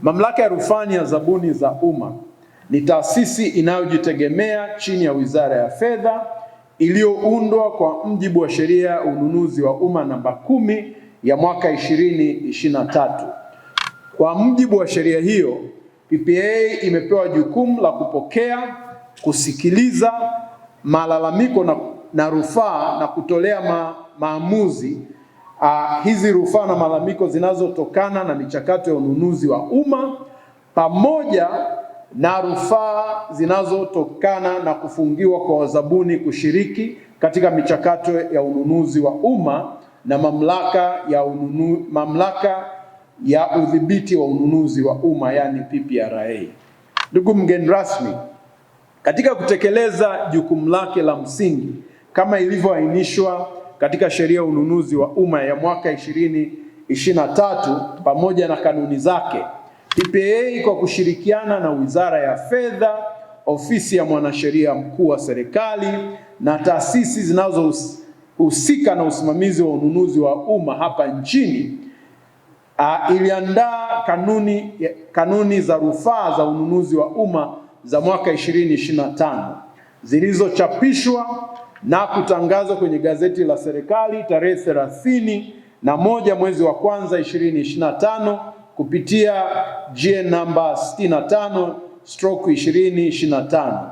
Mamlaka ya Rufani ya Zabuni za Umma ni taasisi inayojitegemea chini ya Wizara ya Fedha iliyoundwa kwa mujibu wa Sheria ya Ununuzi wa Umma namba 10 ya mwaka 2023. Kwa mujibu wa sheria hiyo, PPAA imepewa jukumu la kupokea, kusikiliza malalamiko na rufaa na kutolea maamuzi hizi rufaa na malalamiko zinazotokana na michakato ya ununuzi wa umma pamoja na rufaa zinazotokana na kufungiwa kwa wazabuni kushiriki katika michakato ya ununuzi wa umma na mamlaka ya udhibiti wa ununuzi wa umma yani PPRA. Ndugu mgeni rasmi, katika kutekeleza jukumu lake la msingi kama ilivyoainishwa katika Sheria ya Ununuzi wa Umma ya mwaka 2023 pamoja na kanuni zake, PPAA kwa kushirikiana na Wizara ya Fedha, Ofisi ya Mwanasheria Mkuu wa Serikali na taasisi zinazohusika na usimamizi wa ununuzi wa umma hapa nchini iliandaa kanuni za rufaa za ununuzi wa umma za mwaka 2025 zilizochapishwa na kutangazwa kwenye gazeti la serikali tarehe 31 mwezi wa kwanza 2025 kupitia GN namba 65/2025.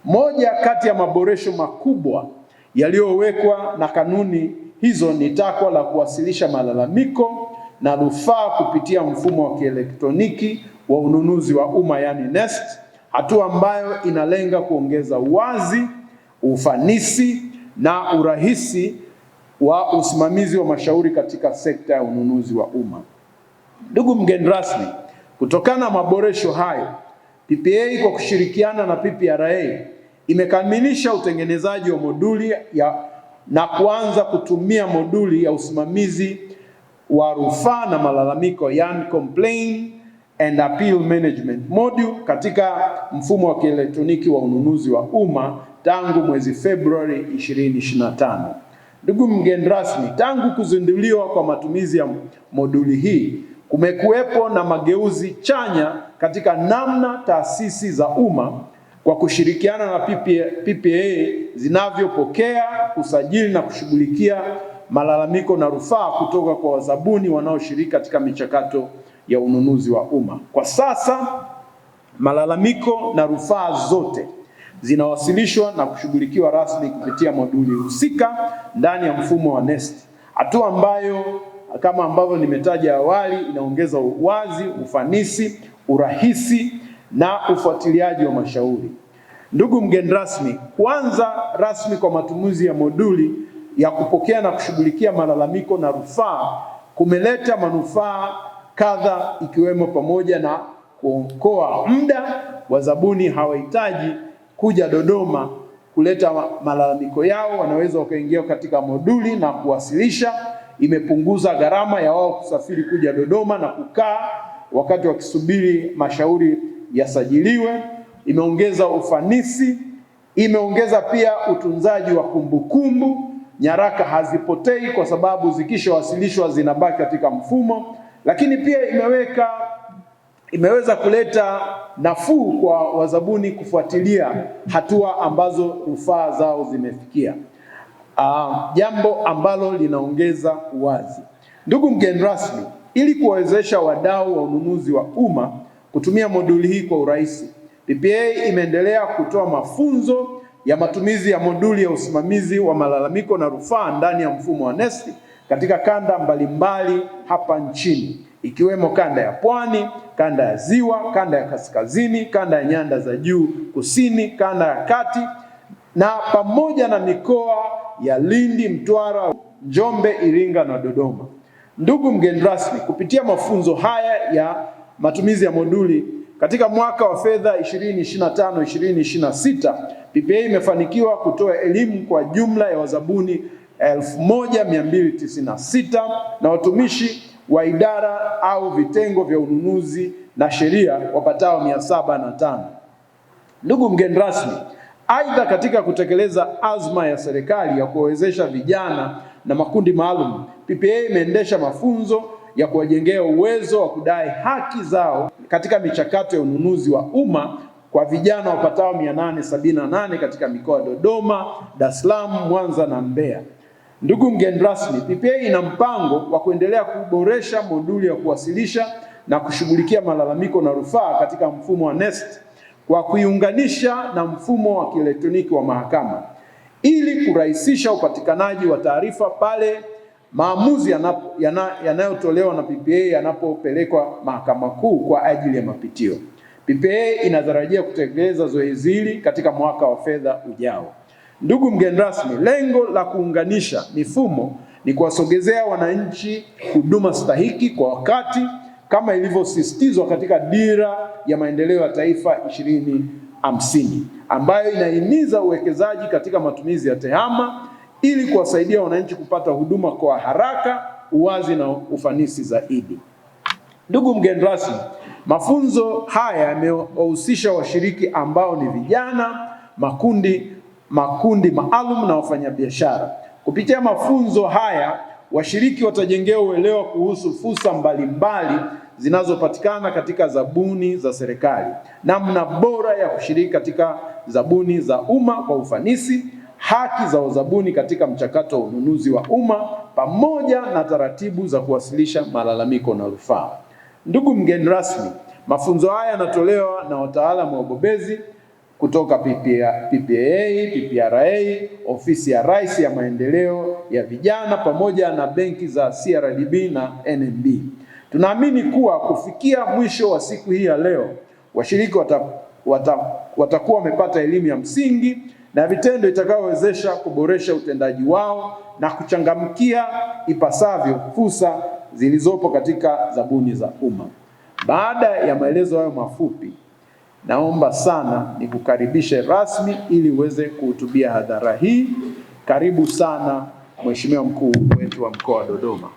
Moja kati ya maboresho makubwa yaliyowekwa na kanuni hizo ni takwa la kuwasilisha malalamiko na rufaa kupitia mfumo wa kielektroniki wa ununuzi wa umma yani NeST, hatua ambayo inalenga kuongeza uwazi, ufanisi na urahisi wa usimamizi wa mashauri katika sekta ya ununuzi wa umma. Ndugu mgeni rasmi, kutokana na maboresho hayo, PPAA kwa kushirikiana na PPRA imekamilisha utengenezaji wa moduli na kuanza kutumia moduli ya usimamizi wa rufaa na malalamiko yani Complaint and Appeal Management Module katika mfumo wa kielektroniki wa ununuzi wa umma tangu mwezi Februari 2025. Ndugu mgeni rasmi, tangu kuzinduliwa kwa matumizi ya moduli hii, kumekuwepo na mageuzi chanya katika namna taasisi za umma kwa kushirikiana na PPAA zinavyopokea, kusajili na kushughulikia malalamiko na rufaa kutoka kwa wazabuni wanaoshiriki katika michakato ya ununuzi wa umma. Kwa sasa malalamiko na rufaa zote zinawasilishwa na kushughulikiwa rasmi kupitia moduli husika ndani ya mfumo wa NeST, hatua ambayo kama ambavyo nimetaja awali inaongeza uwazi, ufanisi, urahisi na ufuatiliaji wa mashauri. Ndugu mgeni rasmi, kuanza rasmi kwa matumizi ya moduli ya kupokea na kushughulikia malalamiko na rufaa kumeleta manufaa kadha, ikiwemo pamoja na kuokoa muda. Wazabuni hawahitaji kuja Dodoma kuleta malalamiko yao, wanaweza wakaingia katika moduli na kuwasilisha. Imepunguza gharama ya wao kusafiri kuja Dodoma na kukaa wakati wakisubiri mashauri yasajiliwe. Imeongeza ufanisi, imeongeza pia utunzaji wa kumbukumbu. Nyaraka hazipotei kwa sababu zikishawasilishwa zinabaki katika mfumo, lakini pia imeweza kuleta nafuu kwa wazabuni kufuatilia hatua ambazo rufaa zao zimefikia, jambo ambalo linaongeza uwazi. Ndugu mgeni rasmi, ili kuwawezesha wadau wa ununuzi wa umma kutumia moduli hii kwa urahisi, PPAA imeendelea kutoa mafunzo ya matumizi ya moduli ya usimamizi wa malalamiko na rufaa ndani ya mfumo wa NeST katika kanda mbalimbali hapa nchini, ikiwemo kanda ya Pwani, kanda ya Ziwa, kanda ya Kaskazini, kanda ya Nyanda za Juu Kusini, kanda ya Kati na pamoja na mikoa ya Lindi, Mtwara, Njombe, Iringa na Dodoma. Ndugu mgeni rasmi, kupitia mafunzo haya ya matumizi ya moduli katika mwaka wa fedha 2025-2026, PPAA imefanikiwa kutoa elimu kwa jumla ya wazabuni 1296 na watumishi wa idara au vitengo vya ununuzi na sheria wapatao 705. Ndugu mgeni rasmi, aidha katika kutekeleza azma ya serikali ya kuwawezesha vijana na makundi maalum, PPAA imeendesha mafunzo ya kuwajengea uwezo wa kudai haki zao katika michakato ya ununuzi wa umma kwa vijana wapatao 878 katika mikoa ya Dodoma, Dar es Salaam, Mwanza na Mbeya. Ndugu mgeni rasmi, PPAA ina mpango wa kuendelea kuboresha moduli ya kuwasilisha na kushughulikia malalamiko na rufaa katika mfumo wa NeST kwa kuiunganisha na mfumo wa kielektroniki wa mahakama ili kurahisisha upatikanaji wa taarifa pale maamuzi yanayotolewa na PPAA yanapopelekwa Mahakama Kuu kwa ajili ya mapitio. PPAA inatarajia kutekeleza zoezi hili katika mwaka wa fedha ujao. Ndugu mgeni rasmi, lengo la kuunganisha mifumo ni kuwasogezea wananchi huduma stahiki kwa wakati kama ilivyosisitizwa katika Dira ya Maendeleo ya Taifa 2050 ambayo inahimiza uwekezaji katika matumizi ya TEHAMA ili kuwasaidia wananchi kupata huduma kwa haraka, uwazi na ufanisi zaidi. Ndugu mgeni rasmi, mafunzo haya yamewahusisha washiriki ambao ni vijana, makundi maalum na wafanyabiashara. Kupitia mafunzo haya, washiriki watajengewa uelewa kuhusu fursa mbalimbali zinazopatikana katika zabuni za serikali, namna bora ya kushiriki katika zabuni za umma kwa ufanisi, haki za wazabuni katika mchakato wa ununuzi wa umma, pamoja na taratibu za kuwasilisha malalamiko na rufaa. Ndugu mgeni rasmi, mafunzo haya yanatolewa na wataalamu wabobezi kutoka PPAA, PPRA, Ofisi ya Rais ya Maendeleo ya Vijana pamoja na benki za CRDB na NMB. Tunaamini kuwa kufikia mwisho wa siku hii ya leo, washiriki watakuwa wamepata elimu ya msingi na vitendo itakayowezesha kuboresha utendaji wao na kuchangamkia ipasavyo fursa zilizopo katika zabuni za umma. Baada ya maelezo hayo mafupi, naomba sana nikukaribishe rasmi ili uweze kuhutubia hadhara hii. Karibu sana Mheshimiwa Mkuu wetu wa Mkoa wa Dodoma.